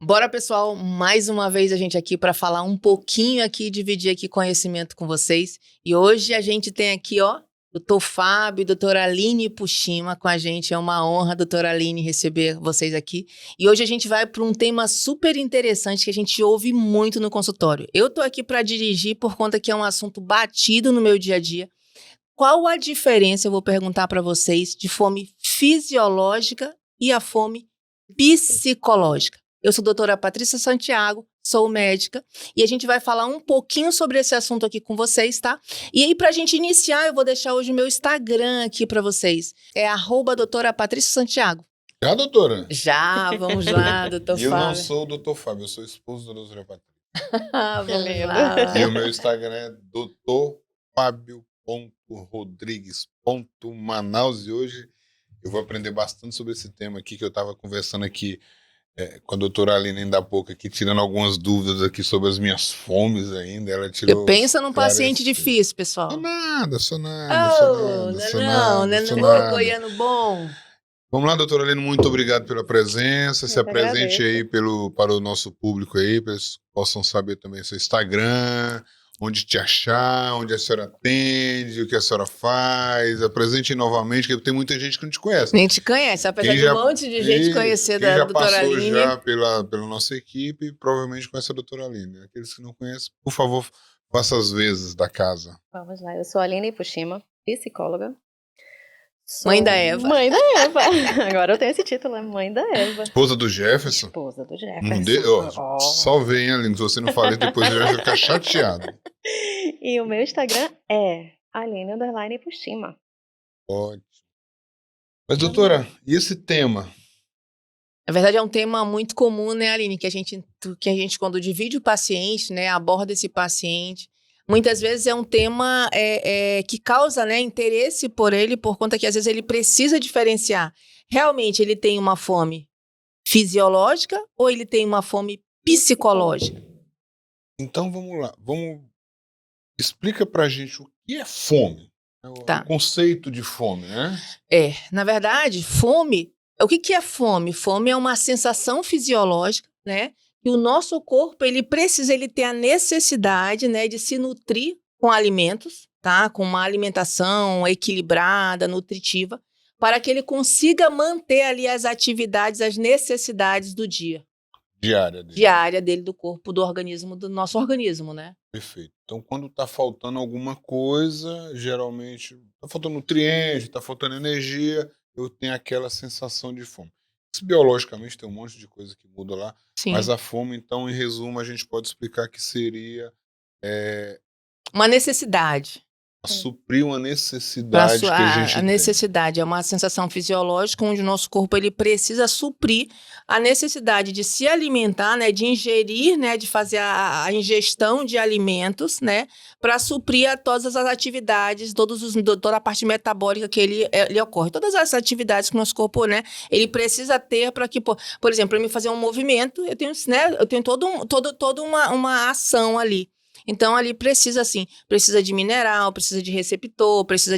Bora, pessoal, mais uma vez a gente aqui para falar um pouquinho aqui, dividir aqui conhecimento com vocês. E hoje a gente tem aqui, ó, Dr. Fábio e doutora Aline Pushima com a gente. É uma honra, doutora Aline, receber vocês aqui. E hoje a gente vai para um tema super interessante que a gente ouve muito no consultório. Eu tô aqui para dirigir por conta que é um assunto batido no meu dia a dia. Qual a diferença, eu vou perguntar para vocês, de fome fisiológica e a fome psicológica? Eu sou a doutora Patrícia Santiago, sou médica, e a gente vai falar um pouquinho sobre esse assunto aqui com vocês, tá? E aí, pra gente iniciar, eu vou deixar hoje o meu Instagram aqui pra vocês. É @doutora Patrícia Santiago. Já, doutora? Já, vamos lá, doutor E eu Fábio. não sou o doutor Fábio, eu sou esposo da doutora Patrícia. Vamos lá. E o meu Instagram é doutorfabio.rodrigues.manaus. E hoje eu vou aprender bastante sobre esse tema aqui, que eu estava conversando aqui com a doutora Aline ainda há pouco aqui, tirando algumas dúvidas aqui sobre as minhas fomes ainda. Ela tirou. Eu penso num paciente difícil, pessoal. Sou nada. Não, goiano bom. Vamos lá, doutora Aline, muito obrigado pela presença. Se apresente aí para o nosso público aí, para eles possam saber também seu Instagram, onde te achar, onde a senhora atende, o que a senhora faz. Apresente novamente, porque tem muita gente que não te conhece. Nem te conhece, apesar de um monte de gente conhecer da doutora Aline. Quem já passou pela nossa equipe, provavelmente conhece a doutora Aline. Aqueles que não conhecem, por favor, faça as vezes da casa. Vamos lá, eu sou a Aline Pushima, psicóloga. Mãe da Eva. Mãe da Eva. Agora eu tenho esse título, é Mãe da Eva. Esposa do Jefferson? Esposa do Jefferson. Só vem, Aline, se você não falar, depois ele vai ficar chateado. E o meu Instagram é Aline_Pushima. Ótimo. Mas, doutora, e esse tema? Na verdade, é um tema muito comum, né, Aline? Que a gente quando divide o paciente, né, aborda esse paciente, muitas vezes é um tema que causa, né, interesse por ele, por conta que às vezes ele precisa diferenciar. Realmente ele tem uma fome fisiológica ou ele tem uma fome psicológica? Então vamos lá. Explica pra gente o que é fome. Tá. O conceito de fome, né? Na verdade, fome... O que é fome? Fome é uma sensação fisiológica, né? Que o nosso corpo, ele tem a necessidade, né, de se nutrir com alimentos, tá? Com uma alimentação equilibrada, nutritiva, para que ele consiga manter ali as atividades, as necessidades do dia. Diária dele, do corpo, do organismo, do nosso organismo, né? Perfeito. Então, quando tá faltando alguma coisa, geralmente tá faltando nutriente, tá faltando energia, eu tenho aquela sensação de fome. Isso, biologicamente tem um monte de coisa que muda lá. Sim. Mas a fome, então, em resumo, a gente pode explicar que seria... uma necessidade. Suprir uma necessidade que a gente tem. A necessidade é uma sensação fisiológica onde o nosso corpo ele precisa suprir a necessidade de se alimentar, né, de ingerir, né, de fazer a ingestão de alimentos, né, para suprir todas as atividades, toda a parte metabólica que ele ocorre. Todas as atividades que o nosso corpo, né, ele precisa ter para que, por exemplo, para me fazer um movimento, eu tenho toda uma ação ali. Então, ali precisa de mineral, precisa de receptor, precisa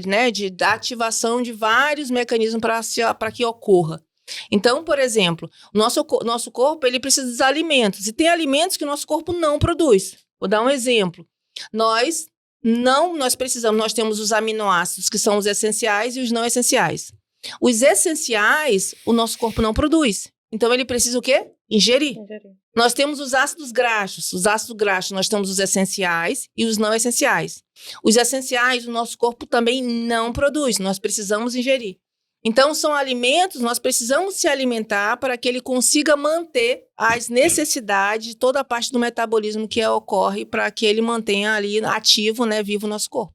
da ativação de vários mecanismos para que ocorra. Então, por exemplo, o nosso corpo, ele precisa dos alimentos, e tem alimentos que o nosso corpo não produz. Vou dar um exemplo. Nós temos os aminoácidos, que são os essenciais e os não essenciais. Os essenciais, o nosso corpo não produz. Então, ele precisa o quê? Ingerir. Nós temos os ácidos graxos. Os ácidos graxos, nós temos os essenciais e os não essenciais. Os essenciais, o nosso corpo também não produz. Nós precisamos ingerir. Então, são alimentos, nós precisamos se alimentar para que ele consiga manter as necessidades, toda a parte do metabolismo que ocorre para que ele mantenha ali ativo, né, vivo o nosso corpo.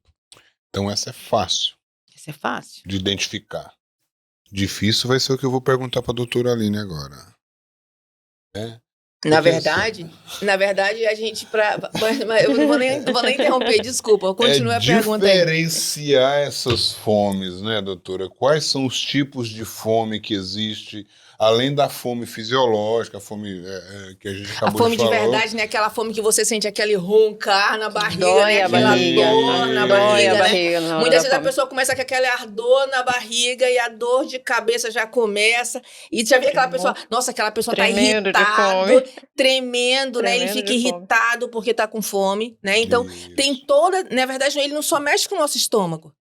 Então, essa é fácil. Essa é fácil. De identificar. Difícil vai ser o que eu vou perguntar para a doutora Aline agora. Na verdade, a gente... eu não vou nem interromper, desculpa, continue a pergunta aí. Diferenciar essas fomes, né, doutora? Quais são os tipos de fome que existe? além da fome fisiológica, a fome que a gente A acabou fome de de falar. verdade, né? Aquela fome que você sente aquele roncar na barriga, Dói né? a Aquela barriga. dor na Dói barriga, a né? barriga na hora Muitas da vezes a fome. pessoa começa com aquele ardor na barriga e a dor de cabeça já começa. E já vê aquela pessoa, nossa, aquela pessoa tá Tremendo de irritado, fome. tremendo, né? Ele Tremendo fica de fome. irritado porque tá com fome, né? Então, tem Isso. toda, na verdade, ele não só mexe com o nosso estômago.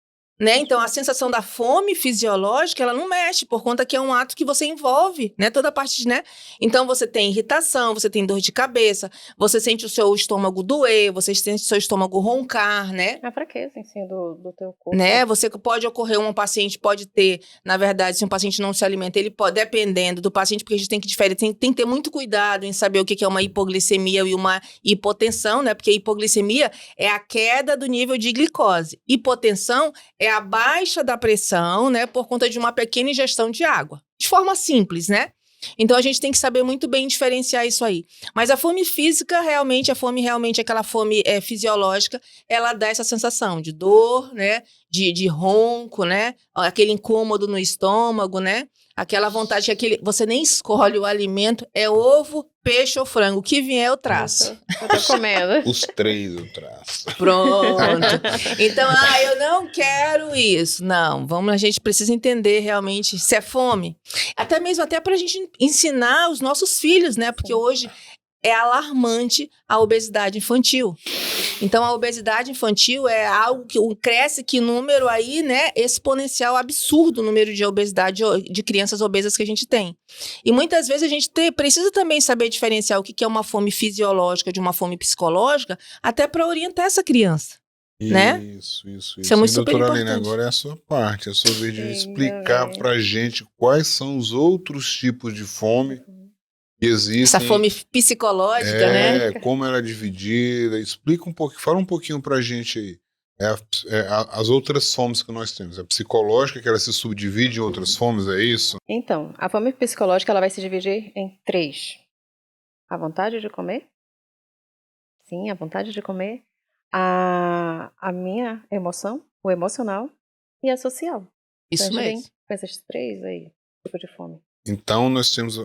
Né? Então, a sensação da fome fisiológica, ela não mexe, por conta que é um ato que você envolve, né? Toda a parte, né? Então, você tem irritação, você tem dor de cabeça, você sente o seu estômago doer, você sente o seu estômago roncar, né? A fraqueza em si do teu corpo. Né? Você pode ocorrer, um paciente pode ter, na verdade, se um paciente não se alimenta, ele pode, dependendo do paciente, porque a gente tem que diferir, tem que ter muito cuidado em saber o que é uma hipoglicemia e uma hipotensão, né? Porque hipoglicemia é a queda do nível de glicose. Hipotensão é a baixa da pressão, né? Por conta de uma pequena ingestão de água. De forma simples, né? Então, a gente tem que saber muito bem diferenciar isso aí. Mas a fome física, realmente, aquela fome fisiológica, ela dá essa sensação de dor, né? De ronco, né? Aquele incômodo no estômago, né? Aquela vontade que você nem escolhe o alimento, é ovo, peixe ou frango. O que vier, eu traço. Eu tô comendo. Os 3 eu traço. Pronto. Então, eu não quero isso. Não, a gente precisa entender realmente se é fome. Até pra gente ensinar os nossos filhos, né? Porque hoje é alarmante a obesidade infantil. Então, a obesidade infantil é algo que cresce que número aí, né, exponencial, absurdo o número de obesidade de crianças obesas que a gente tem. E muitas vezes a gente precisa também saber diferenciar o que é uma fome fisiológica de uma fome psicológica, até para orientar essa criança, né? Isso. Isso é muito E, super doutora Aline, importante. agora é a sua parte, é a sua vez de Sim, explicar também. pra gente quais são os outros tipos de fome que Essa existem. fome psicológica, né? Como ela é dividida. Explica um pouquinho, fala um pouquinho pra gente aí. As outras fomes que nós temos. A psicológica, que ela se subdivide em outras fomes, é isso? Então, a fome psicológica ela vai se dividir em 3. A vontade de comer. Sim, a vontade de comer. A minha emoção, o emocional e a social. Então, Isso a gente vem mesmo. com esses 3 aí, tipos de fome. Então, nós temos.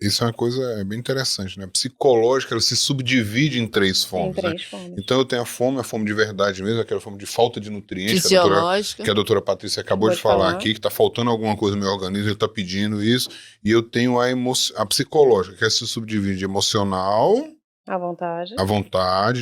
Isso é uma coisa bem interessante, né? A psicológica, ela se subdivide em 3 Tem fomes, né? 3 fomes. Então, eu tenho a fome de verdade mesmo, aquela fome de falta de nutrientes, Fisiológica. que a doutora Patrícia acabou de falar aqui, que está faltando alguma coisa no meu organismo, ele está pedindo isso. E eu tenho a psicológica, que se subdivide emocional, A vontade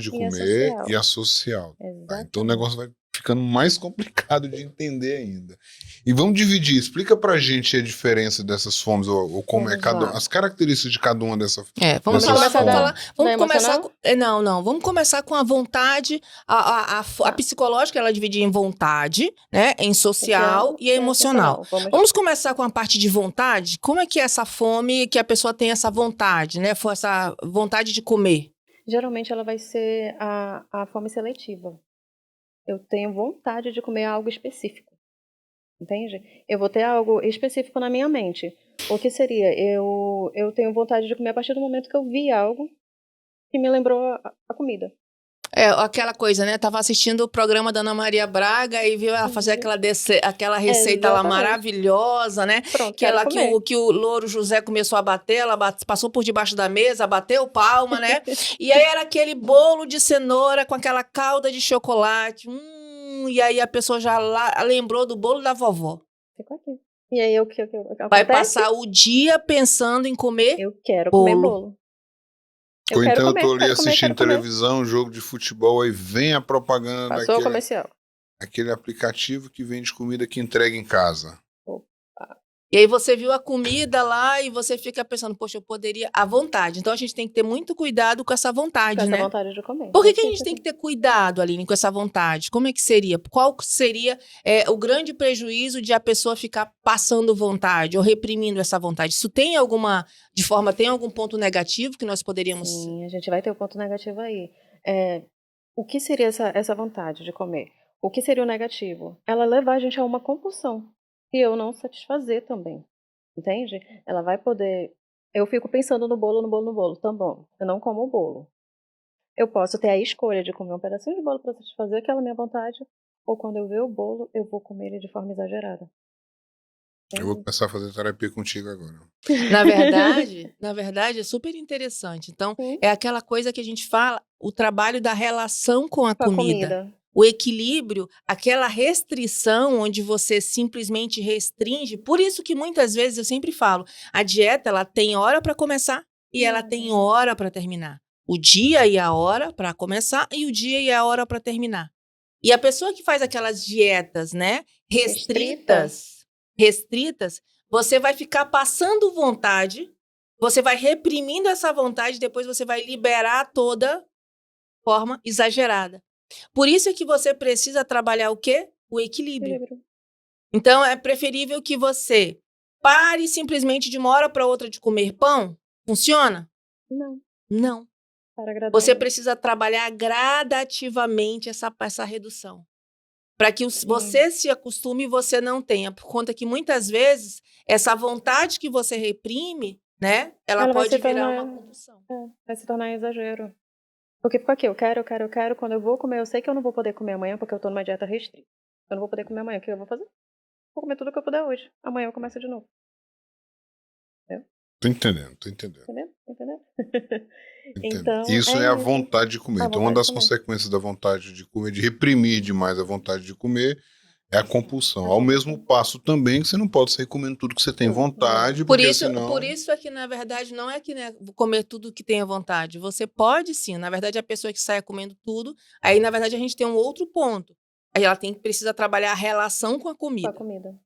de e a comer social. e a social. Tá? Exatamente. Então, o negócio vai ficando mais complicado de entender ainda. E vamos dividir. Explica pra gente a diferença dessas fomes, ou como Vamos é lá. as características de cada uma dessas. Vamos Dessas falar, fomes. vamos começar emocional? vamos começar com a vontade, a psicológica, ela divide em vontade, né, em social e emocional. Vamos começar com a parte de vontade. Como é que é essa fome, que a pessoa tem essa vontade, né, essa vontade de comer? Geralmente ela vai ser a fome seletiva. Eu tenho vontade de comer algo específico. Entende? Eu vou ter algo específico na minha mente. O que seria? Eu tenho vontade de comer a partir do momento que eu vi algo que me lembrou a comida. Aquela coisa, né? Tava assistindo o programa da Ana Maria Braga e viu ela fazer aquela receita lá Exatamente. maravilhosa, né? Pronto, Que o Louro José começou a bater, ela passou por debaixo da mesa, bateu palma, né? E aí era aquele bolo de cenoura com aquela calda de chocolate. E aí a pessoa já lembrou do bolo da vovó. Ficou aqui. E aí o que Vai acontece? passar o dia pensando em comer Eu quero comer bolo. Ou então eu tô ali assistindo televisão, jogo de futebol, aí vem a propaganda Passou o comercial. Aquele aplicativo que vende comida que entrega em casa. E aí você viu a comida lá e você fica pensando, poxa, eu poderia à vontade. Então a gente tem que ter muito cuidado com essa vontade, né? Com essa vontade de comer. Por que a gente tem que ter cuidado, Aline, com essa vontade? Como é que seria? Qual seria o grande prejuízo de a pessoa ficar passando vontade ou reprimindo essa vontade? Isso tem algum ponto negativo que nós poderíamos... Sim, a gente vai ter um ponto negativo aí. O que seria essa vontade de comer? O que seria o negativo? Ela levar a gente a uma compulsão. E eu não satisfazer também. Entende? Ela vai poder... Eu fico pensando no bolo. Tá bom, eu não como o bolo. Eu posso ter a escolha de comer um pedacinho de bolo para satisfazer aquela minha vontade, ou quando eu ver o bolo, eu vou comer ele de forma exagerada. Eu vou começar a fazer terapia contigo agora. Na verdade, é super interessante. Então, Sim. é aquela coisa que a gente fala, o trabalho da relação com a Com a comida. comida. O equilíbrio, aquela restrição onde você simplesmente restringe. Por isso que muitas vezes eu sempre falo, a dieta ela tem hora para começar e ela tem hora para terminar. O dia e a hora para começar e o dia e a hora para terminar. E a pessoa que faz aquelas dietas, né, restritas, você vai ficar passando vontade, você vai reprimindo essa vontade, depois você vai liberar toda forma exagerada. Por isso é que você precisa trabalhar o quê? O equilíbrio. Equilíbrio. Então, é preferível que você pare simplesmente de uma hora para outra de comer pão. Funciona? Não. Não. Para agradar. Você precisa trabalhar gradativamente essa redução. Para que você se acostume e você não tenha. Por conta que, muitas vezes, essa vontade que você reprime, né? Ela vai pode se virar tornar- uma compulsão. Vai se tornar exagero. Porque fica aqui, eu quero. Quando eu vou comer, eu sei que eu não vou poder comer amanhã porque eu tô numa dieta restrita. Eu não vou poder comer amanhã. O que eu vou fazer? Vou comer tudo que eu puder hoje. Amanhã eu começo de novo. Tô entendendo. Entendeu? Entendo. Então, Isso é a vontade de comer. A Então, uma vontade das de comer. consequências da vontade de comer, de reprimir demais a vontade de comer, é a compulsão. A Ao compulsão. mesmo passo também que você não pode sair comendo tudo que você tem Tudo, vontade, Por porque isso, senão... por isso é que, na verdade, não é que, né, comer tudo que tenha vontade. Você pode sim. Na verdade, a pessoa que sai comendo tudo, aí, na verdade, a gente tem um outro ponto. Aí ela precisa trabalhar a relação com a Com a comida. comida.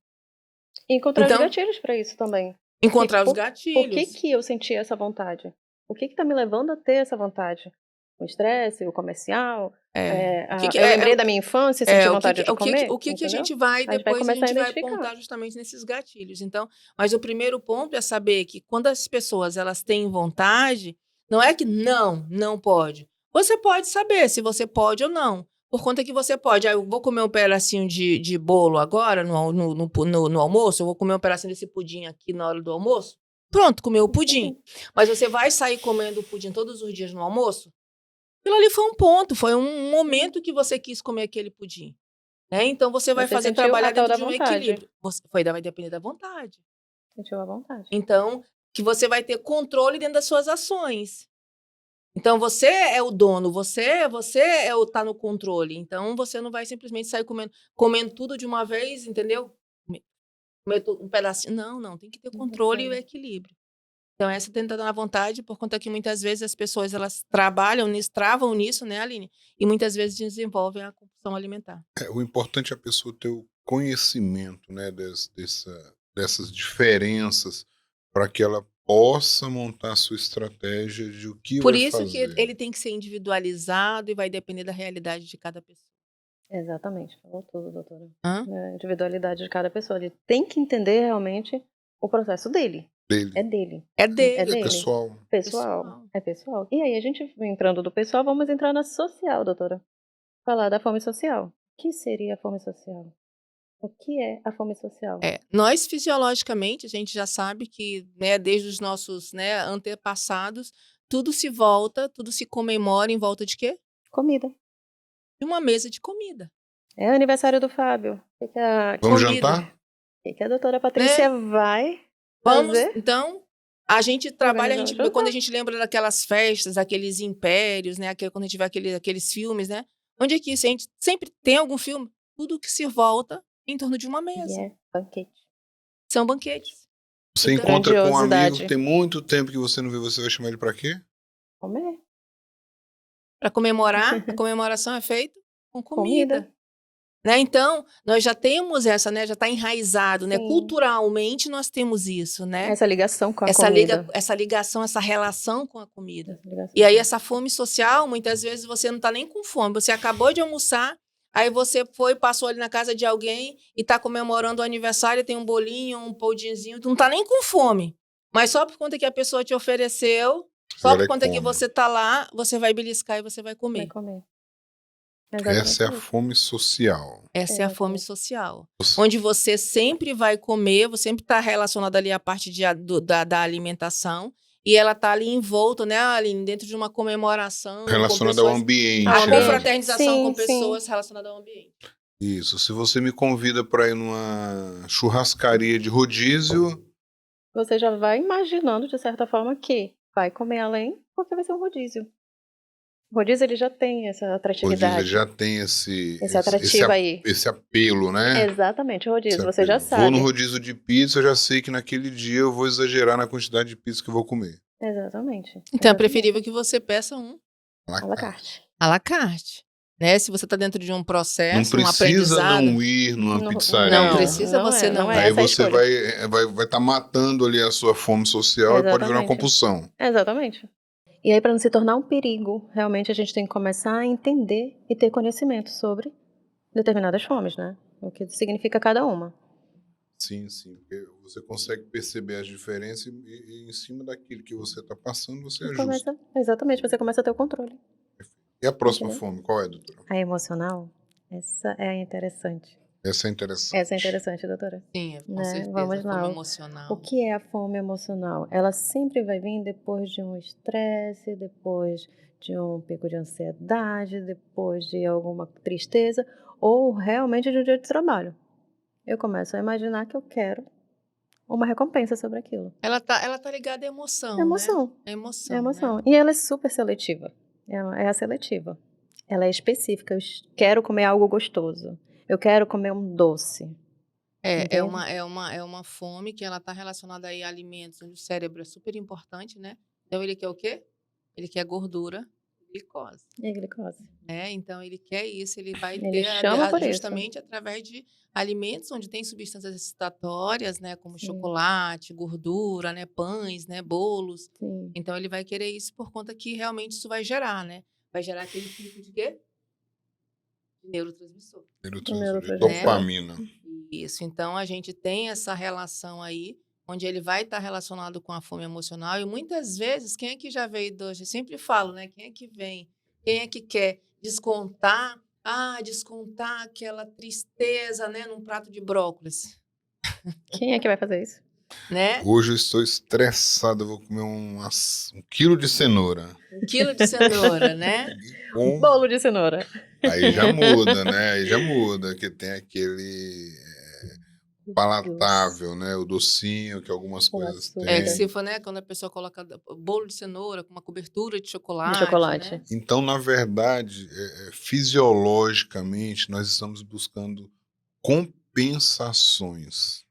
E encontrar Então, os gatilhos pra isso também. encontrar os Por gatilhos. que eu senti essa vontade? O que tá me levando a ter essa vontade? O estresse, o comercial? Eu lembrei da minha infância e senti vontade de comer? O que a entendeu? gente vai, depois a começar gente vai identificar. apontar justamente nesses gatilhos. Então, mas o primeiro ponto é saber que quando as pessoas elas têm vontade, não é que não pode. Você pode saber se você pode ou não. Por conta que você pode. Eu vou comer um pedacinho de bolo agora no almoço, eu vou comer um pedacinho desse pudim aqui na hora do almoço. Pronto, comeu o pudim. Mas você vai sair comendo o pudim todos os dias no almoço? Aquilo ali foi um ponto, foi um momento que você quis comer aquele pudim. Né? Então, você vai Você fazer sentiu trabalhar a tal dentro da de um vontade. equilíbrio. Vai depender da vontade. Sentiu a vontade. Então, que você vai ter controle dentro das suas ações. Então, você é o dono, você tá no controle. Então, você não vai simplesmente sair comendo tudo de uma vez, entendeu? Comer um pedacinho. Não, tem que ter controle e o equilíbrio. Então, essa tenta dar vontade, por conta que muitas vezes as pessoas elas trabalham nisso, travam nisso, né, Aline? E muitas vezes desenvolvem a compulsão alimentar. O importante é a pessoa ter o conhecimento, né, dessas diferenças para que ela possa montar a sua estratégia de o que Por vai isso fazer. que ele tem que ser individualizado e vai depender da realidade de cada pessoa. Exatamente, falou tudo, doutora. Hã? A individualidade de cada pessoa. Ele tem que entender realmente o processo dele. Dele. É dele. É dele. É dele. Pessoal. Pessoal. É pessoal. E aí, a gente entrando do pessoal, vamos entrar na social, doutora. Falar da fome social. O que seria a fome social? O que é a fome social? Nós, fisiologicamente, a gente já sabe que, né, desde os nossos, né, antepassados, tudo se comemora em volta de quê? Comida. De uma mesa de comida. É aniversário do Fábio. O que a, Vamos Comida. jantar? o que a doutora Patrícia vai Vamos, fazer? então, a gente trabalha, Organizar o jantar. quando a gente lembra daquelas festas, aqueles impérios, né, quando a gente vê aqueles filmes, né? Onde é que isso? A gente sempre tem algum filme? Tudo que se volta em torno de uma mesa. E é banquete. São banquetes. Você encontra com um amigo Grandiosidade. que tem muito tempo que você não vê, você vai chamar ele para quê? Comer. Para comemorar, a comemoração é feita com comida. Comida. Né? Então, nós já temos essa, né? Já está enraizado, né? Sim. Culturalmente, nós temos isso, né? Essa ligação com a Essa comida. ligação, essa relação com a comida. Essa ligação. E aí, essa fome social, muitas vezes você não está nem com fome. Você acabou de almoçar, aí você passou ali na casa de alguém e está comemorando o aniversário, tem um bolinho, um pudinzinho, tu não está nem com fome. Mas só por conta que a pessoa te ofereceu, só Agora por é conta que come. você está lá, você vai beliscar e você vai Vai comer. comer. Essa é a Exatamente. fome social. Essa é a fome Exatamente. social. Onde você sempre vai comer, você sempre está relacionado ali à parte da alimentação. E ela está ali envolta, né, Aline, dentro de uma comemoração. Relacionada ao ambiente. A né? confraternização Sim, com sim. pessoas relacionadas ao ambiente. Isso. Se você me convida para ir numa churrascaria de rodízio, Você já vai imaginando, de certa forma, que vai comer além, porque vai ser um rodízio. O rodízio, ele já tem essa o rodízio atratividade, já tem esse atrativo aí. apelo, né? Exatamente, o rodízio, Esse você já apelo. Vou no sabe. rodízio de pizza, eu já sei que naquele dia eu vou exagerar na quantidade de pizza que eu vou comer. Exatamente. Então é exatamente. preferível que você peça um À la carte. à la carte. Né? Se você está dentro de um Não processo, um precisa aprendizado. não ir numa Não, pizzaria. Não precisa você não é Aí essa a você escolha. vai tá matando ali a sua fome social e pode virar uma Exatamente. compulsão. Exatamente. E aí, para não se tornar um perigo, realmente a gente tem que começar a entender e ter conhecimento sobre determinadas fomes, né? O que significa cada uma. Sim, sim. Porque você consegue perceber as diferenças e em cima daquilo que você está passando, você ajusta. Exatamente, você começa a ter o controle. E a próxima Entendeu? fome, qual é, doutora? A emocional, essa é interessante. Essa é interessante. Essa é interessante, doutora. Sim, com Né? certeza. Vamos A fome lá. O emocional. que é a fome emocional? Ela sempre vai vir depois de um estresse, depois de um pico de ansiedade, depois de alguma tristeza ou realmente de um dia de trabalho. Eu começo a imaginar que eu quero uma recompensa sobre aquilo. Ela tá ligada à emoção, É emoção. né? É emoção, É emoção. né? E ela é super seletiva. É a seletiva. Ela é específica. Eu quero comer algo gostoso. Eu quero comer um doce. É Entende? uma fome que ela tá relacionada aí a alimentos onde o cérebro é super importante, né? Então ele quer o quê? Ele quer gordura e glicose. E a glicose. Então ele quer isso, ele vai Ele ter chama por isso. justamente através de alimentos onde tem substâncias excitatórias, né, como Sim. chocolate, gordura, né, pães, né, bolos. Sim. Então ele vai querer isso por conta que realmente isso vai gerar, né? Vai gerar aquele tipo de quê? De neurotransmissor. De dopamina. Isso. Então a gente tem essa relação aí, onde ele vai estar relacionado com a fome emocional. E muitas vezes, quem é que já veio hoje? Eu sempre falo, né? Quem é que vem? Quem é que quer descontar? Descontar aquela tristeza, né, num prato de brócolis, Quem é que vai fazer isso? né? Hoje eu estou estressado, eu vou comer um quilo de cenoura. 1 quilo de cenoura, né? Com... Bolo de cenoura. Aí já muda, né? Aí já muda, que tem aquele palatável, né? O docinho que algumas Com coisas açúcar. É que têm. se for, né, quando a pessoa coloca bolo de cenoura com uma cobertura de chocolate, De chocolate. né? Então, na verdade, fisiologicamente, nós estamos buscando compensações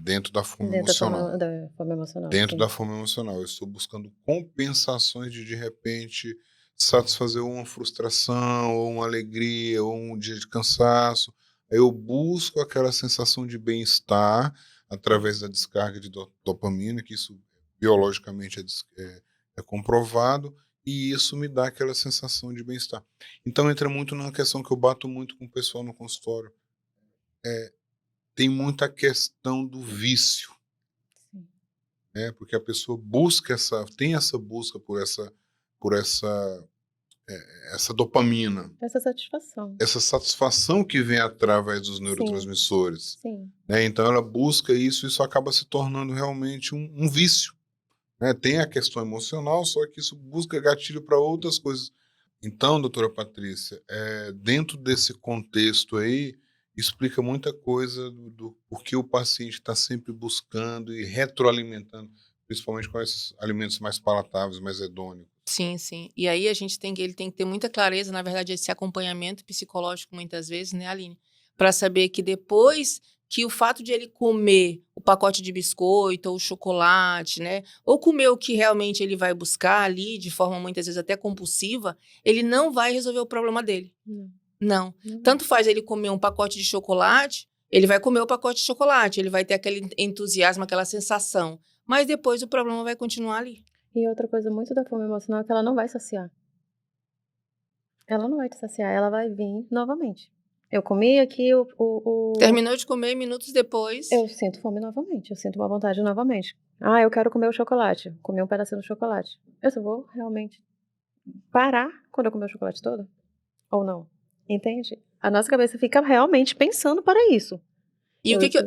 dentro da fome Dentro emocional. da fome emocional. Dentro sim. da fome emocional. Eu estou buscando compensações de repente, satisfazer uma frustração, ou uma alegria, ou um dia de cansaço. Aí eu busco aquela sensação de bem-estar através da descarga de dopamina, que isso biologicamente é comprovado, e isso me dá aquela sensação de bem-estar. Então entra muito na questão que eu bato muito com o pessoal no consultório. Tem muita questão do vício. Sim. Porque a pessoa tem essa busca por essa dopamina, Essa satisfação que vem através dos neurotransmissores. Sim. Então ela busca isso, isso acaba se tornando realmente um vício. Tem a questão emocional, só que isso busca gatilho para outras coisas. Então, doutora Patrícia, dentro desse contexto aí, explica muita coisa do porquê o paciente está sempre buscando e retroalimentando, principalmente com esses alimentos mais palatáveis, mais hedônicos. Sim, sim. E aí ele tem que ter muita clareza, na verdade, esse acompanhamento psicológico muitas vezes, né, Aline? Para saber que depois que o fato de ele comer o pacote de biscoito ou o chocolate, né, ou comer o que realmente ele vai buscar ali, de forma muitas vezes até compulsiva, ele não vai resolver o problema dele. Não. Tanto faz ele comer um pacote de chocolate, ele vai comer o pacote de chocolate, ele vai ter aquele entusiasmo, aquela sensação, mas depois o problema vai continuar ali. E outra coisa muito da fome emocional é que ela não vai saciar. Ela não vai te saciar, ela vai vir novamente. Eu comi aqui Terminou de comer, minutos depois. Eu sinto fome novamente, eu sinto uma vontade novamente. Eu quero comer o chocolate. Comi um pedacinho do chocolate. Eu só vou realmente parar quando eu comer o chocolate todo? Ou não? Entende? A nossa cabeça fica realmente pensando para isso. E o que que eu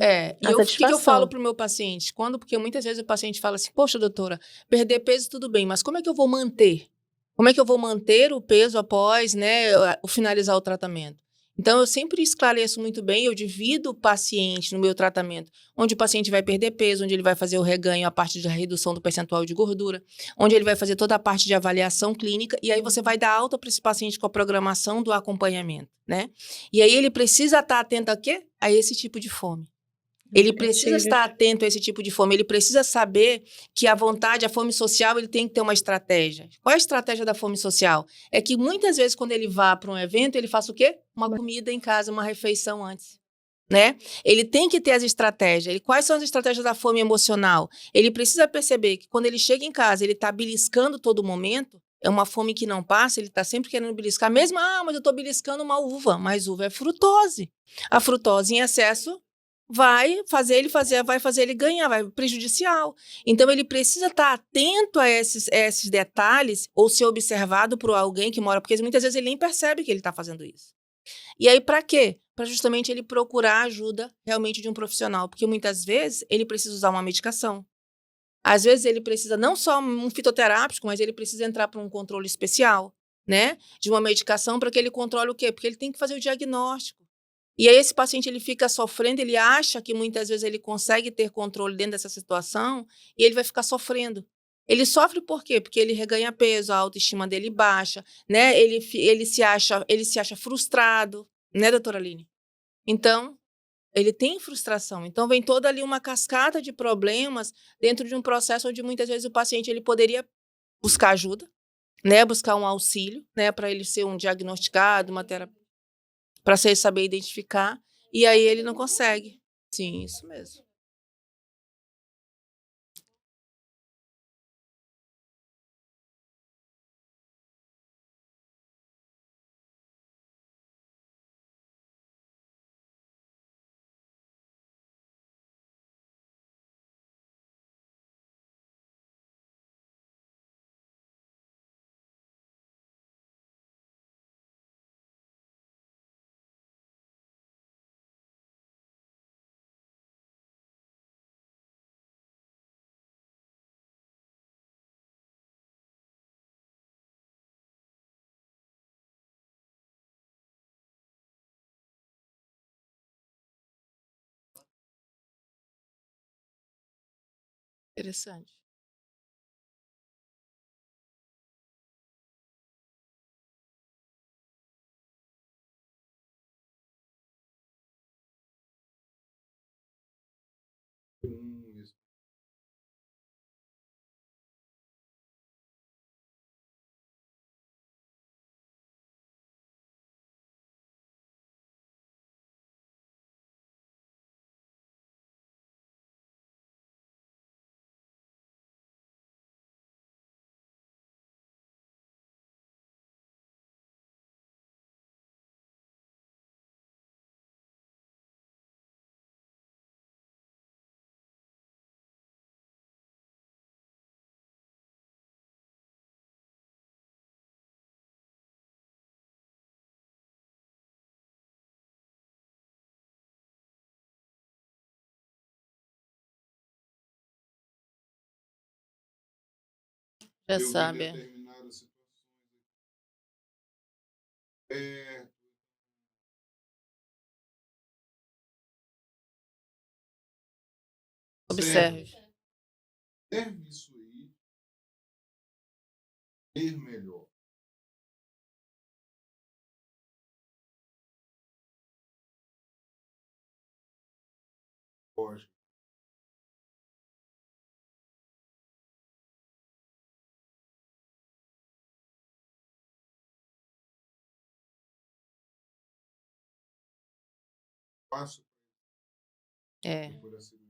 satisfação. falo pro meu paciente? Porque muitas vezes o paciente fala assim, poxa, doutora, perder peso tudo bem, mas como é que eu vou manter? Como é que eu vou manter o peso após, né, finalizar o tratamento? Então, eu sempre esclareço muito bem, eu divido o paciente no meu tratamento, onde o paciente vai perder peso, onde ele vai fazer o reganho, a parte da redução do percentual de gordura, onde ele vai fazer toda a parte de avaliação clínica, e aí você vai dar alta para esse paciente com a programação do acompanhamento, né? E aí ele precisa estar atento a quê? A esse tipo de fome. Ele precisa Gatilhos. estar atento a esse tipo de fome, ele precisa saber que a vontade, a fome social, ele tem que ter uma estratégia. Qual é a estratégia da fome social? É que muitas vezes quando ele vá para um evento, ele faça o quê? Uma comida em casa, uma refeição antes. Né? Ele tem que ter as estratégias. Quais são as estratégias da fome emocional? Ele precisa perceber que quando ele chega em casa, ele está beliscando todo momento, é uma fome que não passa, ele está sempre querendo beliscar, mesmo, mas eu estou beliscando uma uva, mas uva é frutose. A frutose em excesso vai fazer ele ganhar, vai prejudicial. Então, ele precisa estar atento a esses detalhes ou ser observado por alguém que mora, porque muitas vezes ele nem percebe que ele está fazendo isso. E aí, para quê? Para justamente ele procurar ajuda realmente de um profissional, porque muitas vezes ele precisa usar uma medicação. Às vezes ele precisa não só um fitoterápico, mas ele precisa entrar para um controle especial, né? De uma medicação para que ele controle o quê? Porque ele tem que fazer o diagnóstico. E aí esse paciente ele fica sofrendo, ele acha que muitas vezes ele consegue ter controle dentro dessa situação e ele vai ficar sofrendo. Ele sofre por quê? Porque ele reganha peso, a autoestima dele baixa, né? Ele se acha frustrado, né, doutora Aline? Então, ele tem frustração. Então, vem toda ali uma cascata de problemas dentro de um processo onde muitas vezes o paciente ele poderia buscar ajuda, né? Buscar um auxílio, né? Para ele ser um diagnosticado, uma terapia, para você saber identificar, e aí ele não consegue. Sim, isso mesmo. Interessante. Isso. Já Eu vi sabe. determinadas situações perto, Observe. serve isso aí ter melhor. Lógico, passo É. depois da cirurgia.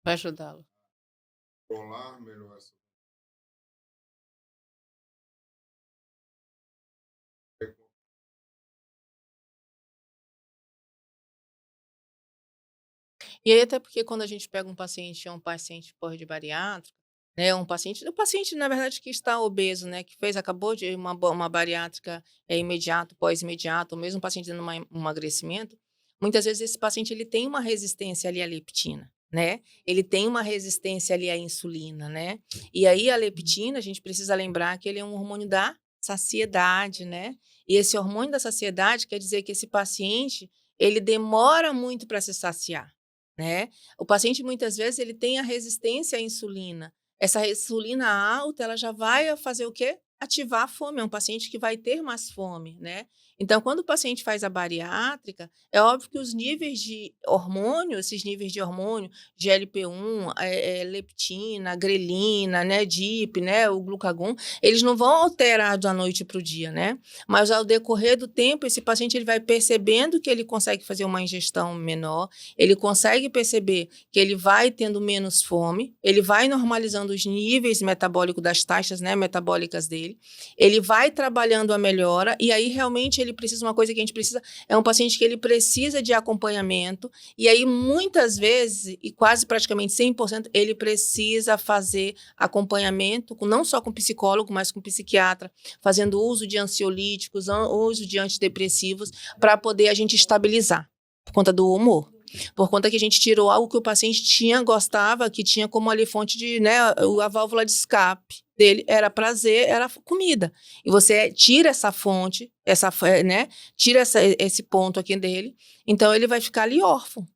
Para ajudá-lo. Controlar melhor essa. E aí, até porque quando a gente pega um paciente, é um paciente pós-bariátrico, né, o paciente, na verdade, que está obeso, né, que acabou de uma bariátrica imediato, pós-imediato, ou mesmo um paciente tendo um emagrecimento, muitas vezes esse paciente ele tem uma resistência ali à leptina, né? Ele tem uma resistência ali à insulina, né? E aí a leptina, a gente precisa lembrar que ele é um hormônio da saciedade, né? E esse hormônio da saciedade quer dizer que esse paciente, ele demora muito para se saciar, né? O paciente muitas vezes ele tem a resistência à insulina. Essa insulina alta, ela já vai fazer o quê? Ativar a fome, é um paciente que vai ter mais fome, né? Então, quando o paciente faz a bariátrica, é óbvio que os níveis de hormônio, esses níveis de hormônio, GLP-1, leptina, grelina, né, DIP, né, o glucagon, eles não vão alterar da noite para o dia, né? Mas ao decorrer do tempo, esse paciente ele vai percebendo que ele consegue fazer uma ingestão menor, ele consegue perceber que ele vai tendo menos fome, ele vai normalizando os níveis metabólicos das taxas, né, metabólicas dele, ele vai trabalhando a melhora, e aí realmente ele precisa, uma coisa que a gente precisa, é um paciente que ele precisa de acompanhamento, e aí muitas vezes, e quase praticamente 100%, ele precisa fazer acompanhamento, não só com psicólogo, mas com psiquiatra, fazendo uso de ansiolíticos, uso de antidepressivos, para poder a gente estabilizar, por conta do humor. Por conta que a gente tirou algo que o paciente gostava, que tinha como ali fonte de, né, a válvula de escape dele era prazer, era comida. E você tira essa fonte, né, tira esse ponto aqui dele, então ele vai ficar ali órfão,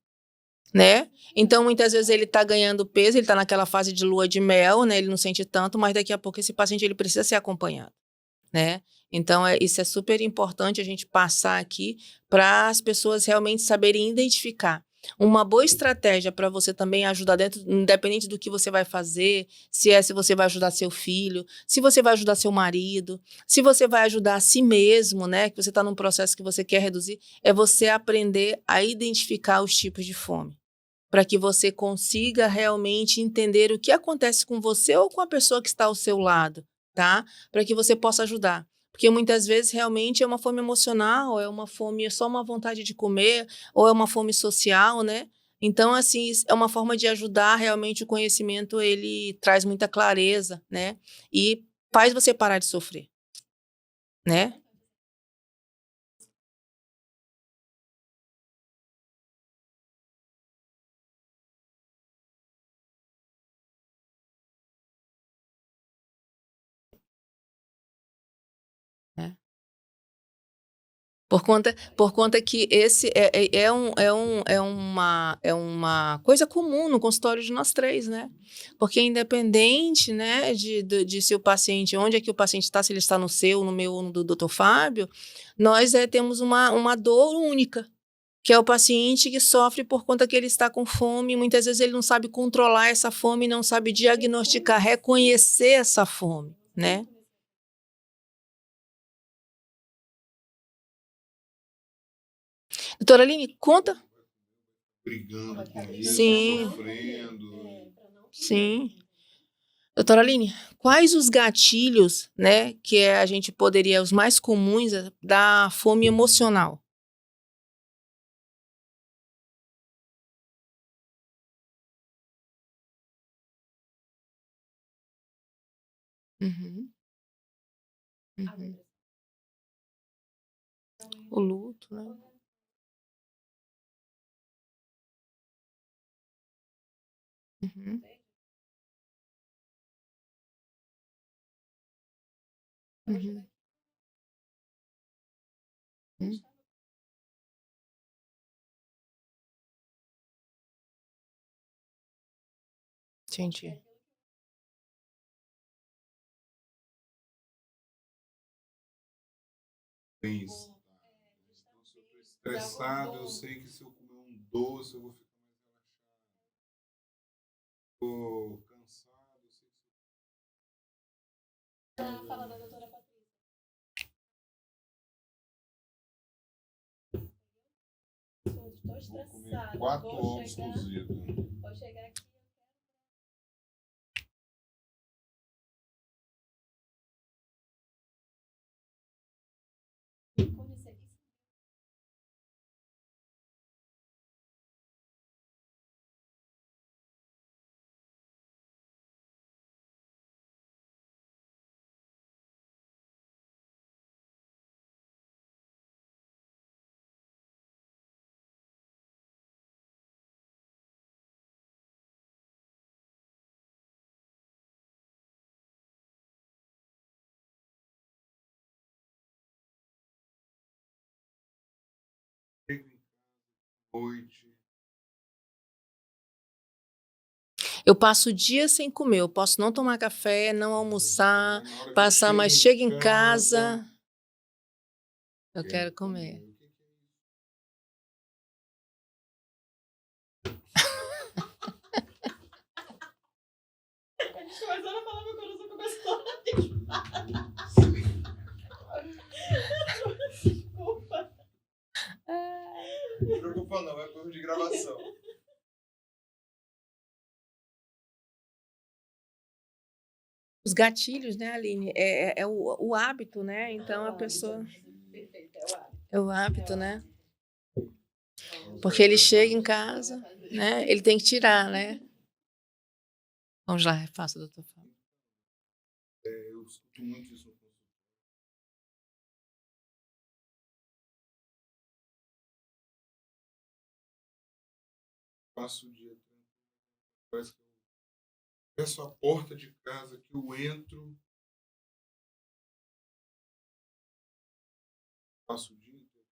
né? Então, muitas vezes ele está ganhando peso, ele está naquela fase de lua de mel, né, ele não sente tanto, mas daqui a pouco esse paciente ele precisa ser acompanhado, né? Então, isso é super importante a gente passar aqui para as pessoas realmente saberem identificar. Uma boa estratégia para você também ajudar independente do que você vai fazer, se você vai ajudar seu filho, se você vai ajudar seu marido, se você vai ajudar a si mesmo, né? Que você está num processo que você quer reduzir, é você aprender a identificar os tipos de fome, para que você consiga realmente entender o que acontece com você ou com a pessoa que está ao seu lado, tá? Para que você possa ajudar. Porque muitas vezes realmente é uma fome emocional, é uma fome, é só uma vontade de comer, ou é uma fome social, né? Então, assim, é uma forma de ajudar, realmente o conhecimento, ele traz muita clareza, né? E faz você parar de sofrer, né? É. Por conta que esse é uma coisa comum no consultório de nós três, né? Porque independente, né, de se o paciente, onde é que o paciente está, se ele está no seu, no meu, no do Dr. Fábio, nós temos uma dor única, que é o paciente que sofre por conta que ele está com fome, e muitas vezes ele não sabe controlar essa fome, não sabe diagnosticar, reconhecer essa fome, né? Doutora Aline, conta. Brigando com isso, Sim, sofrendo. sim. Doutora Aline, quais os gatilhos, né, que a gente poderia, os mais comuns da fome emocional? Uhum, uhum. O luto, né? Uhum, uhum, uhum. Entendi. Isso. Então, se eu estou estressado, eu sei que se eu comer um doce, eu vou ficar cansado. Eu sei que se eu vou comer 4 ovos cozidos. noite. Eu passo dias sem comer, eu posso não tomar café, não almoçar, passar, mas chego em casa, eu quero comer. Não se preocupa não, é coisa de gravação. Os gatilhos, né, Aline? É o hábito, né? Então a pessoa. É o hábito, né? Porque ele chega em casa, né? Ele tem que tirar, né? Vamos lá, refaça, doutor Fábio. Eu escuto muito isso no consultório. Passo o dia tranquilo. Parece que eu fecho a porta de casa, que eu entro. Passo o dia inteiro.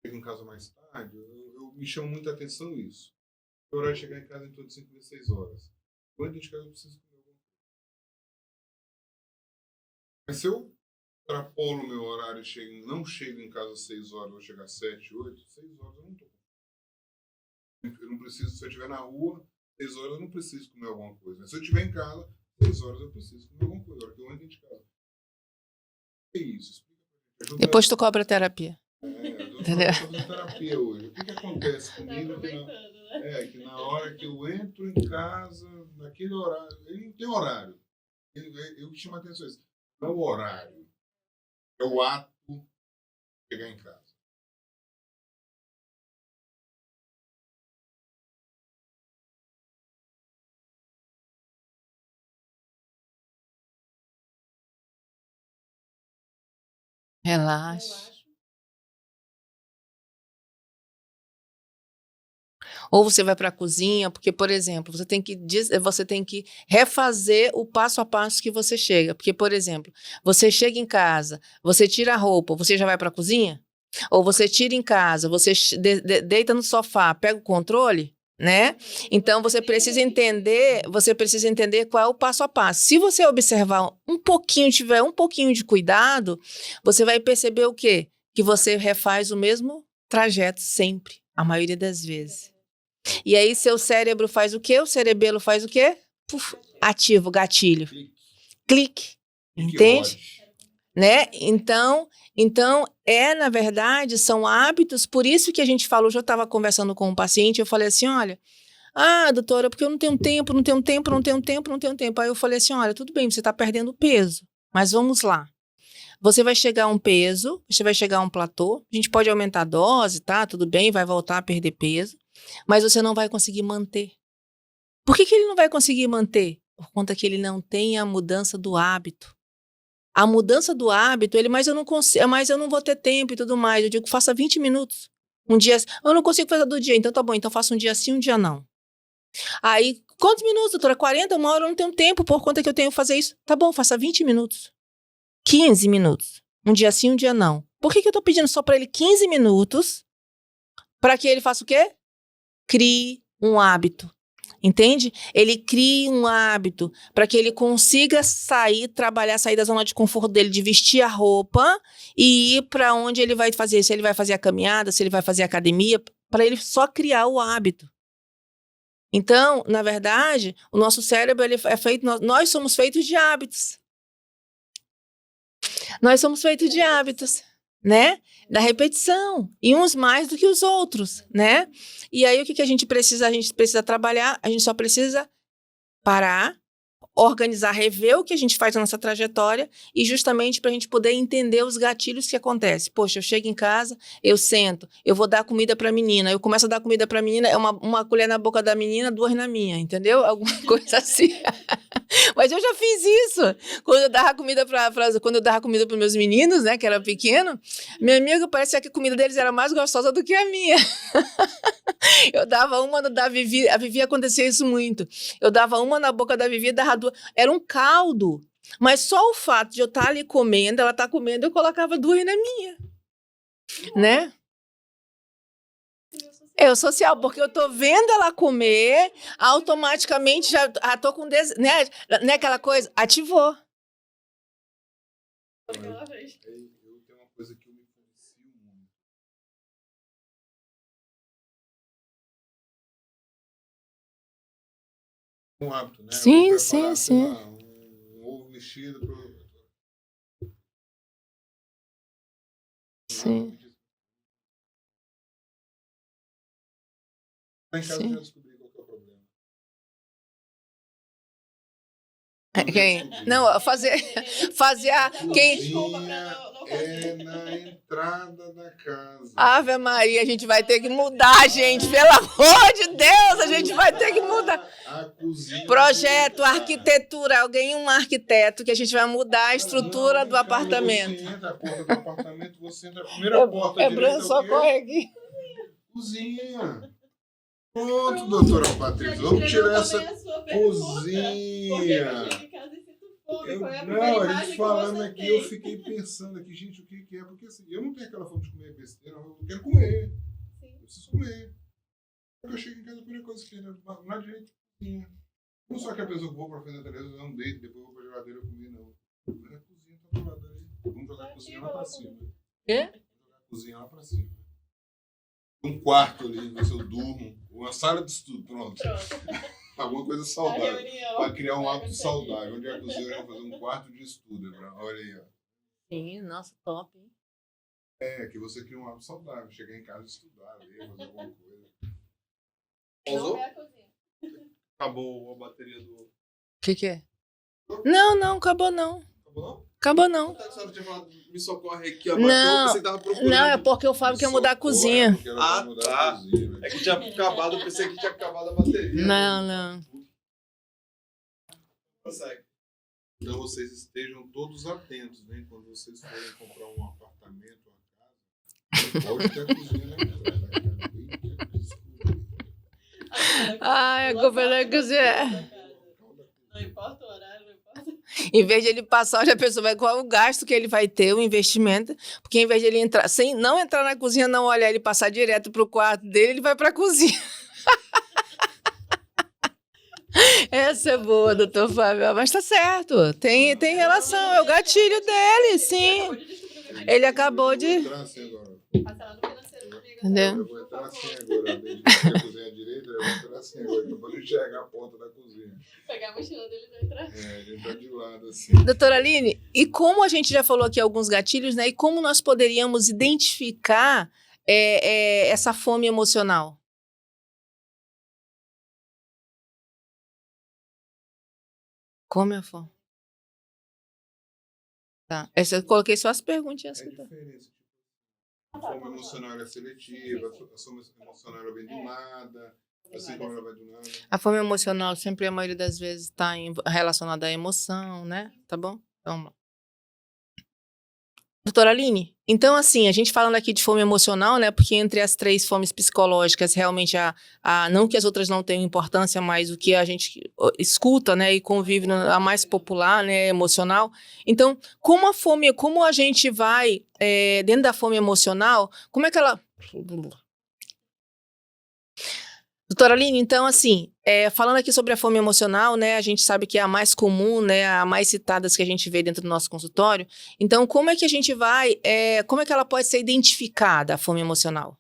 Chego em casa mais tarde. Me chama muita atenção isso. O horário de chegar em casa em torno de 5 a 6 horas. Quando eu entro de casa, eu preciso comer alguma coisa. Mas se eu extrapolo o meu horário e não chego em casa às 6 horas, vou chegar às 7, 8, 6 horas eu não estou. Eu não preciso, se eu estiver na rua, 6 horas eu não preciso comer alguma coisa. Mas se eu estiver em casa, 6 horas eu preciso comer alguma coisa. A hora que eu entro de casa. O que é isso? Depois tu cobra a terapia. Eu estou fazendo terapia hoje. O que acontece comigo? Que na hora que eu entro em casa, naquele horário, ele não tem horário. Eu que chamo a atenção isso. Não é o horário. É o ato de chegar em casa. Relaxa. Ou você vai para a cozinha, porque, por exemplo, você tem que refazer o passo a passo que você chega. Porque, por exemplo, você chega em casa, você tira a roupa, você já vai para a cozinha? Ou você tira em casa, você deita no sofá, pega o controle, né? Então você precisa entender qual é o passo a passo. Se você observar um pouquinho, tiver um pouquinho de cuidado, você vai perceber o quê? Que você refaz o mesmo trajeto sempre, a maioria das vezes. E aí seu cérebro faz o quê? O cerebelo faz o quê? Puf, ativa o gatilho. Clique. Entende? Né? Então, na verdade, são hábitos, por isso que a gente falou, eu estava conversando com um paciente, eu falei assim, olha, doutora, porque eu não tenho tempo. Aí eu falei assim, olha, tudo bem, você está perdendo peso, mas vamos lá. Você vai chegar a um peso, você vai chegar a um platô, a gente pode aumentar a dose, tá? Tudo bem, vai voltar a perder peso, mas você não vai conseguir manter. Por que ele não vai conseguir manter? Por conta que ele não tem a mudança do hábito. A mudança do hábito, mas eu não vou ter tempo e tudo mais. Eu digo, faça 20 minutos. Um dia, eu não consigo fazer do dia, então tá bom, então faça um dia sim, um dia não. Aí, quantos minutos, doutora? 40, uma hora eu não tenho tempo, por conta que eu tenho que fazer isso. Tá bom, faça 20 minutos. 15 minutos. Um dia sim, um dia não. Por que eu tô pedindo só para ele 15 minutos? Para que ele faça o quê? Crie um hábito. Entende? Ele cria um hábito para que ele consiga sair da zona de conforto dele, de vestir a roupa e ir para onde ele vai fazer. Se ele vai fazer a caminhada, se ele vai fazer a academia, para ele só criar o hábito. Então, na verdade, o nosso cérebro ele é feito, nós somos feitos de hábitos. Nós somos feitos de hábitos, né? Da repetição, e uns mais do que os outros, né? E aí o que a gente precisa? A gente precisa trabalhar, a gente só precisa parar, organizar, rever o que a gente faz na nossa trajetória e justamente para a gente poder entender os gatilhos que acontecem. Poxa, eu chego em casa, eu sento, eu vou dar comida para a menina, eu começo a dar comida para a menina, é uma colher na boca da menina, 2 na minha, entendeu? Alguma coisa assim. Mas eu já fiz isso. Quando eu dava comida para meus meninos, né, que era pequeno, minha amiga parecia que a comida deles era mais gostosa do que a minha. Eu dava uma da Vivi, a Vivi acontecia isso muito. Eu dava uma na boca da Vivi, dava 2. Era um caldo. Mas só o fato de eu estar ali comendo, ela estar comendo, eu colocava 2 na minha. Né? É o social, porque eu tô vendo ela comer, automaticamente já tô com né? Não é aquela coisa? Ativou. Eu tenho uma coisa que eu me policio muito. Um hábito, né? Sim, eu vou sim, preparar, sei sim. lá, um ovo mexido pro... Sim. Lá em casa eu Sim. já descobri qual que é o problema. Quem? Não, fazer a quem? Cozinha é na entrada da casa. Ave Maria, a gente vai ter que mudar, gente. Pelo amor de Deus, a gente vai ter que mudar. A cozinha. Projeto, arquitetura, alguém, um arquiteto, que a gente vai mudar a estrutura do Não, apartamento. Você entra, a porta do apartamento, você entra, a primeira porta direita Branco, só corre aqui. Cozinha. Pronto, doutora Patrícia, vamos tirar essa cozinha. Não, a gente falando aqui, eu fiquei pensando aqui, gente, o que é? Porque assim, eu não tenho aquela fome de comer besteira, eu quero comer. Eu preciso comer. Quando eu chego em casa, a primeira coisa que eu lá direito, cozinha. Não só que a pessoa vou pra frente da televisão, deito, depois vou pra geladeira comer, não. Mas a cozinha tá do lado ali. Vamos jogar a cozinha lá pra cima. Quê? Vamos jogar a cozinha lá pra cima. Um quarto ali, ver se eu durmo. Uma sala de estudo, pronto. Alguma coisa saudável. Para criar um hábito saudável. Onde é a cozinha, eu vou fazer um quarto de estudo. Olha aí, ó. Sim, nossa, top. É, que você cria um hábito saudável. Chegar em casa e estudar, ler, fazer alguma coisa. Pausou? Acabou a bateria do... O que é? Não, acabou não. Acabou não? Acabou não. A senhora tinha falado, me socorre aqui, Não, você tava procurando. não, é porque o Fábio quer mudar a cozinha. Ah, tá. É que tinha acabado, eu pensei que tinha acabado a bateria. Não. Consegue. Então vocês estejam todos atentos, né? Quando vocês forem comprar um apartamento, uma casa, pode ter a cozinha na entrada, cara. Ai, a governadora quer dizer. Não importa o horário, não importa. Em vez de ele passar, já pensou, qual é o gasto que ele vai ter, o investimento, porque em vez de ele entrar, sem não entrar na cozinha, não olhar, ele passar direto pro quarto dele, ele vai pra cozinha. Essa é boa, doutor Fábio, mas tá certo, tem relação, é o gatilho dele, sim. Ele acabou de... Entendeu? Eu vou entrar assim agora, desde que a cozinha é direita, eu vou entrar assim agora, pra não enxergar a ponta da cozinha. Pegar a mochila dele e vai entrar. Ele entra de lado assim. Doutora Aline, e como a gente já falou aqui alguns gatilhos, né? E como nós poderíamos identificar essa fome emocional? Como é a fome? Tá. Eu coloquei só as perguntinhas. É diferente. A fome emocional é seletiva, a fome emocional ela vem do nada, assim como ela vai do nada. A fome emocional sempre, a maioria das vezes, está relacionada à emoção, né? Tá bom? Vamos lá. Doutora Aline, então assim, a gente falando aqui de fome emocional, né, porque entre as 3 fomes psicológicas, realmente não que as outras não tenham importância, mas o que a gente escuta, né, e convive, a mais popular, né, emocional. Então, como a gente vai, dentro da fome emocional, como é que ela... Doutora Aline, então, assim, falando aqui sobre a fome emocional, né, a gente sabe que é a mais comum, né, a mais citadas que a gente vê dentro do nosso consultório. Então, como é que a gente vai, como é que ela pode ser identificada, a fome emocional?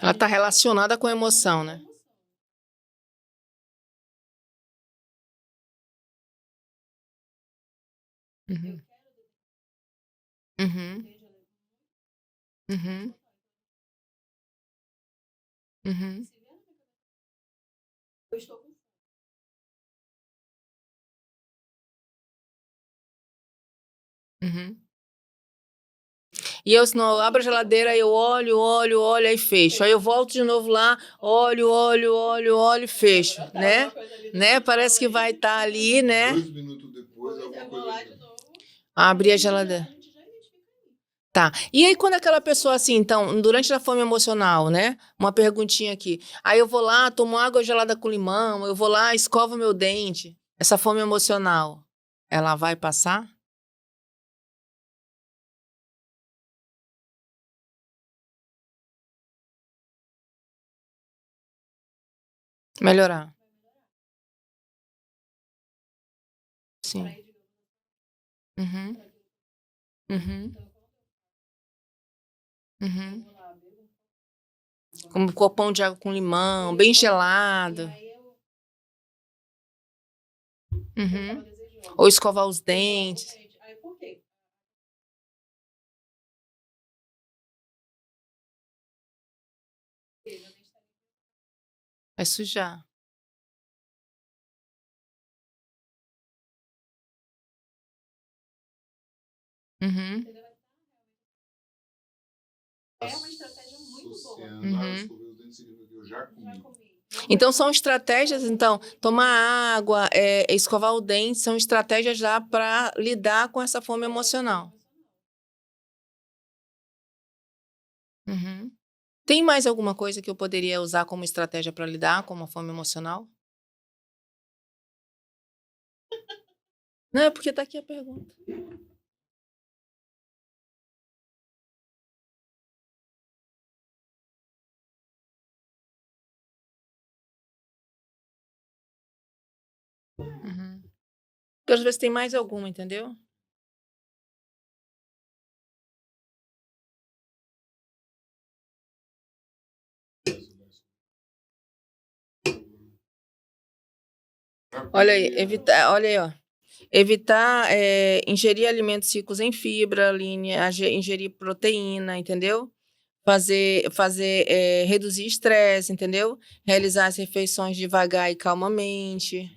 Ela está relacionada com a emoção, né? Uhum. Uhum. Uhum. Uhum. Eu estou com Uhum. E eu, se não abro a geladeira, eu olho, aí fecho. Aí eu volto de novo lá, olho, fecho, né? Parece que vai estar ali, né? 2 minutos depois, alguma coisa... Abrir a geladeira. Tá. E aí, quando aquela pessoa, assim, então, durante a fome emocional, né? Uma perguntinha aqui. Aí eu vou lá, tomo água gelada com limão, eu vou lá, escovo meu dente. Essa fome emocional, ela vai passar? Melhorar. Sim. Uhum. Uhum. Uhum. Com um copão de água com limão, bem gelado. Uhum. Ou escovar os dentes. Vai sujar. Uhum. Uhum. Então, são estratégias, então, tomar água, escovar o dente, são estratégias já para lidar com essa fome emocional. Uhum. Tem mais alguma coisa que eu poderia usar como estratégia para lidar com uma fome emocional? Não, é porque tá aqui a pergunta. Uhum. Quero ver se tem mais alguma, entendeu? Olha aí, evitar, olha aí, ó. Evitar ingerir alimentos ricos em fibra, ingerir proteína, entendeu? Reduzir estresse, entendeu? Realizar as refeições devagar e calmamente.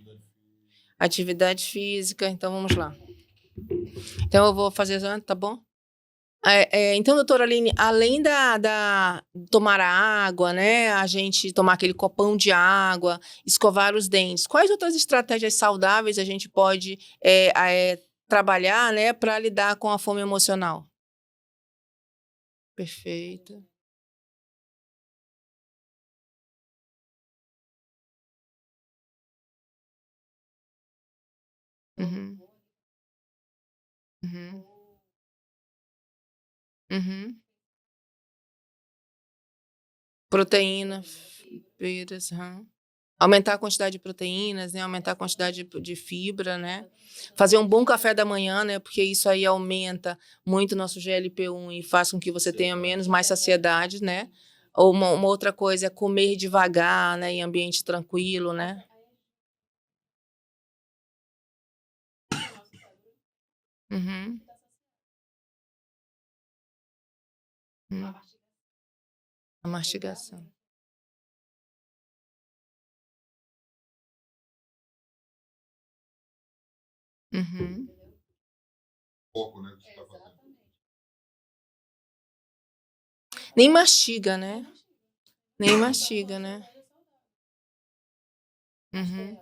Atividade física. Então, vamos lá. Então, eu vou fazer, tá bom? Então, doutora Aline, além da tomar a água, né? A gente tomar aquele copão de água, escovar os dentes, quais outras estratégias saudáveis a gente pode trabalhar, né, para lidar com a fome emocional? Perfeito. Uhum. Uhum. Uhum. Proteína, fibras, aham. Aumentar a quantidade de proteínas, né? Aumentar a quantidade de fibra, né? Fazer um bom café da manhã, né? Porque isso aí aumenta muito o nosso GLP-1 e faz com que você tenha mais saciedade, né? Ou uma outra coisa é comer devagar, né? Em ambiente tranquilo, né? Uhum. Uhum. A mastigação. Uhum. Pouco, né? Que você tá fazendo. Nem mastiga, né? Nem mastiga, né? Uhum.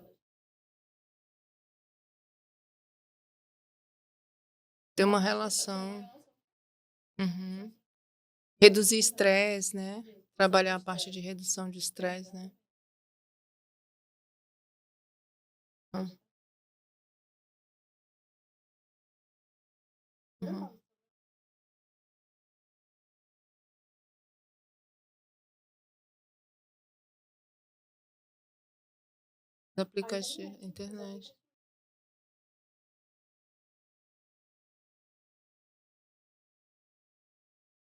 Tem uma relação. Uhum. Reduzir estresse, né? Trabalhar a parte de redução de estresse, né? Ah, uhum. Aplicativo, internet.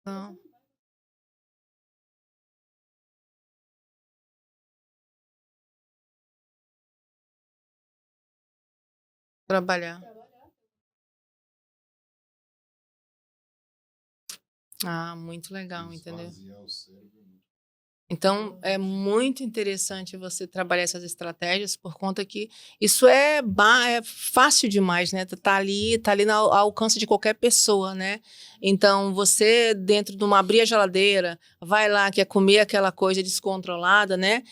Não, trabalhar. Ah, muito legal, entendeu? Esvaziar o cérebro. Então, é muito interessante você trabalhar essas estratégias por conta que isso é fácil demais, né? Tá ali ao alcance de qualquer pessoa, né? Então, você, dentro de abrir a geladeira, vai lá, quer comer aquela coisa descontrolada, né?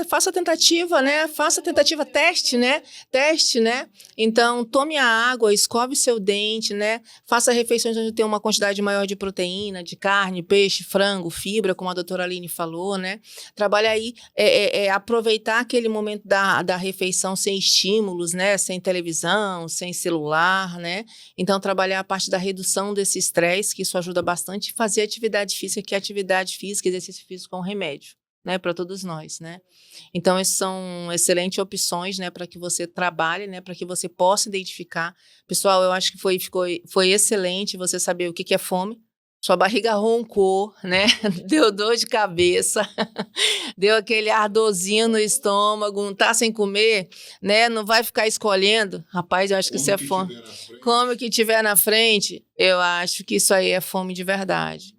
Faça a tentativa, né? Faça a tentativa, teste, né? Teste, né? Então, tome a água, escove seu dente, né? Faça refeições onde tem uma quantidade maior de proteína, de carne, peixe, frango, fibra, como a doutora Aline falou, né? Trabalhe aí, aproveitar aquele momento da refeição sem estímulos, né? Sem televisão, sem celular, né? Então, trabalhar a parte da redução desse estresse, que isso ajuda bastante, e fazer atividade física, que atividade física, exercício físico é um remédio, né, para todos nós, né? Então, essas são excelentes opções, né, para que você trabalhe, né, para que você possa identificar. Pessoal, eu acho que foi excelente você saber o que é fome. Sua barriga roncou, né? Deu dor de cabeça, deu aquele ardorzinho no estômago, não tá sem comer, né? Não vai ficar escolhendo. Rapaz, eu acho que isso é fome. Come o que tiver na frente, eu acho que isso aí é fome de verdade.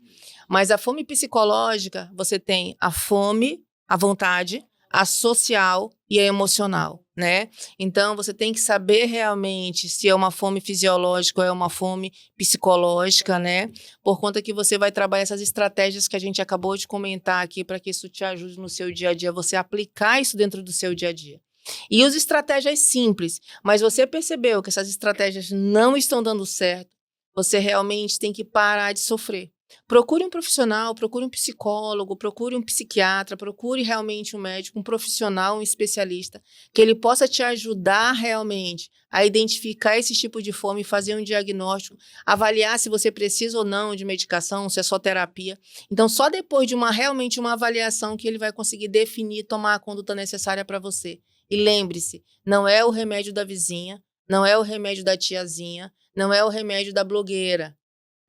Mas a fome psicológica, você tem a fome, a vontade, a social e a emocional, né? Então, você tem que saber realmente se é uma fome fisiológica ou é uma fome psicológica, né? Por conta que você vai trabalhar essas estratégias que a gente acabou de comentar aqui para que isso te ajude no seu dia a dia, você aplicar isso dentro do seu dia a dia. E as estratégias simples, mas você percebeu que essas estratégias não estão dando certo, você realmente tem que parar de sofrer. Procure um profissional, procure um psicólogo, procure um psiquiatra, procure realmente um médico, um profissional, um especialista, que ele possa te ajudar realmente a identificar esse tipo de fome, fazer um diagnóstico, avaliar se você precisa ou não de medicação, se é só terapia. Então, só depois de realmente uma avaliação que ele vai conseguir definir, tomar a conduta necessária para você. E lembre-se, não é o remédio da vizinha, não é o remédio da tiazinha, não é o remédio da blogueira,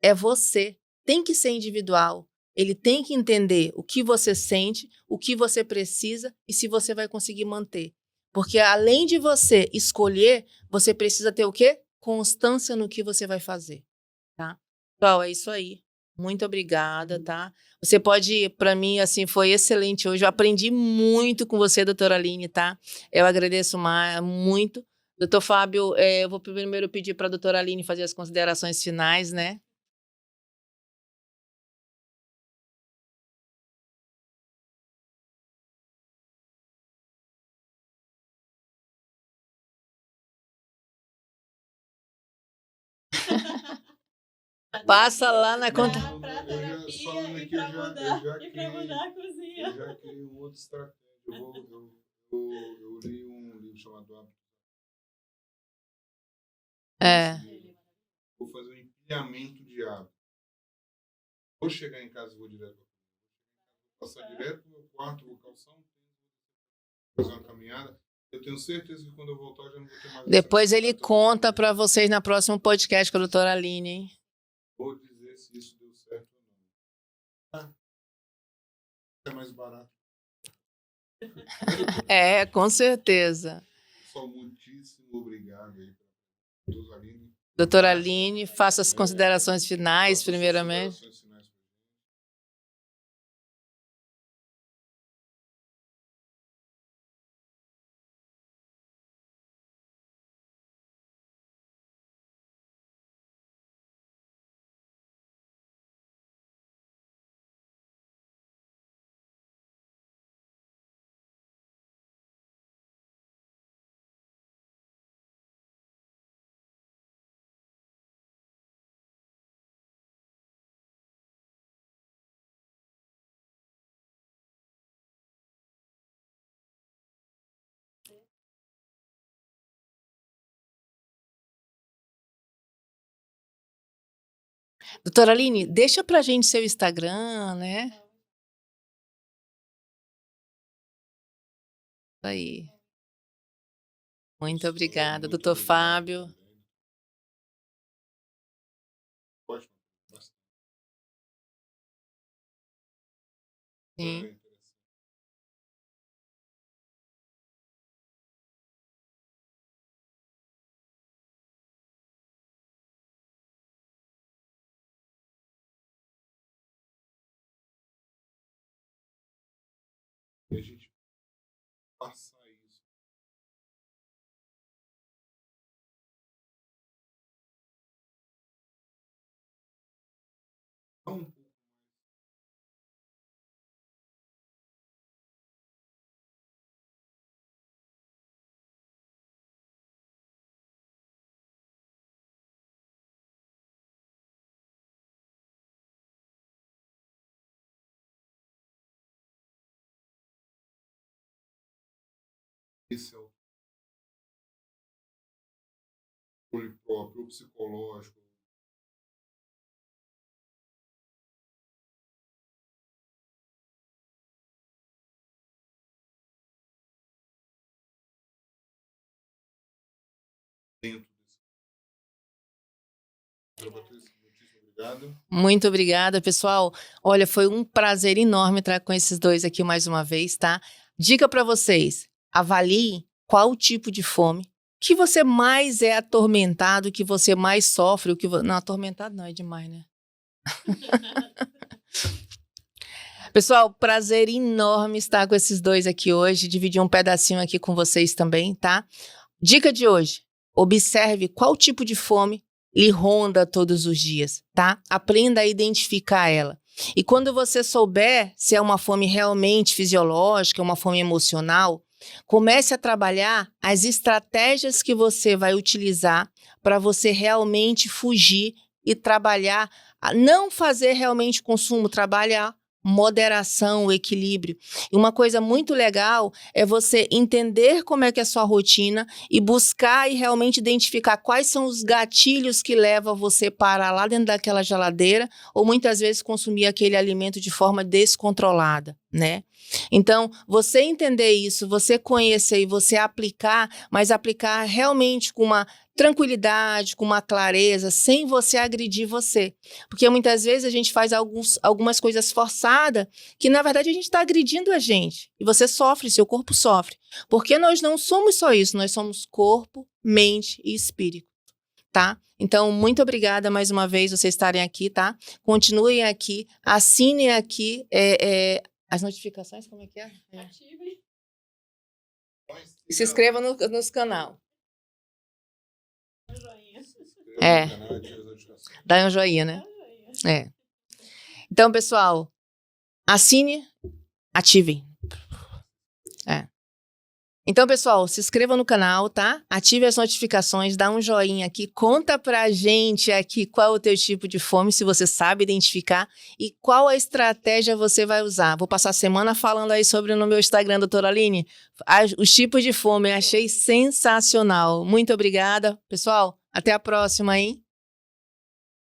é você. Tem que ser individual. Ele tem que entender o que você sente, o que você precisa e se você vai conseguir manter. Porque além de você escolher, você precisa ter o quê? Constância no que você vai fazer, tá? Pessoal, é isso aí. Muito obrigada, tá? Você pode, para mim, assim, foi excelente hoje. Eu aprendi muito com você, doutora Aline, tá? Eu agradeço muito. Doutor Fábio, eu vou primeiro pedir para a doutora Aline fazer as considerações finais, né? Passa lá na conta. Pra terapia e pra mudar, a cozinha. Eu já criei uma outra estratégia. Eu li um livro chamado Hábitos. Vou fazer um empilhamento de hábitos. Vou chegar em casa e vou direto. Vou passar direto no meu quarto, vou calçar um tênis, fazer uma caminhada. Eu tenho certeza que quando eu voltar eu já não vou ter mais. Depois ele conta para vocês na próxima podcast com a doutora Aline, hein? Vou dizer se isso deu certo ou não. É mais barato. Com certeza. Só muitíssimo obrigado aí, doutora Aline. Doutora Aline, faça as considerações finais, primeiramente. Doutora Aline, deixa pra gente seu Instagram, né? Aí. Muito obrigada. Doutor Fábio. Sim. E a gente passar isso. Não esse é o controle próprio, o psicológico. Dentro desse. Patrícia, muitíssimo obrigado. Muito obrigada, pessoal. Olha, foi um prazer enorme estar com esses dois aqui mais uma vez, tá? Dica para vocês: avalie qual o tipo de fome que você mais é atormentado, que você mais sofre, o que não, atormentado não é demais, né? Pessoal, prazer enorme estar com esses dois aqui hoje, dividir um pedacinho aqui com vocês também, tá? Dica de hoje: observe qual tipo de fome lhe ronda todos os dias, tá? Aprenda a identificar ela. E quando você souber se é uma fome realmente fisiológica, uma fome emocional, comece a trabalhar as estratégias que você vai utilizar para você realmente fugir e trabalhar, não fazer realmente consumo, trabalhar moderação, equilíbrio. E uma coisa muito legal é você entender como é que é a sua rotina e buscar e realmente identificar quais são os gatilhos que levam você para lá dentro daquela geladeira ou muitas vezes consumir aquele alimento de forma descontrolada, né? Então, você entender isso, você conhecer e você aplicar, mas aplicar realmente com uma tranquilidade, com uma clareza, sem você agredir você. Porque muitas vezes a gente faz algumas coisas forçadas que, na verdade, a gente está agredindo a gente. E você sofre, seu corpo sofre. Porque nós não somos só isso, nós somos corpo, mente e espírito, tá? Então, muito obrigada mais uma vez vocês estarem aqui, tá? Continuem aqui, assinem aqui as notificações, como é que é? Ativem. E se inscreva nos canal. Joinha. É. No canal, ative as notificações. Dá um joinha, né? É. Então, pessoal, assine, ativem. É. Então, pessoal, se inscreva no canal, tá? Ative as notificações, dá um joinha aqui, conta pra gente aqui qual é o teu tipo de fome, se você sabe identificar e qual a estratégia você vai usar. Vou passar a semana falando aí sobre no meu Instagram, doutora Aline, os tipos de fome. Achei sensacional. Muito obrigada. Pessoal, até a próxima, hein?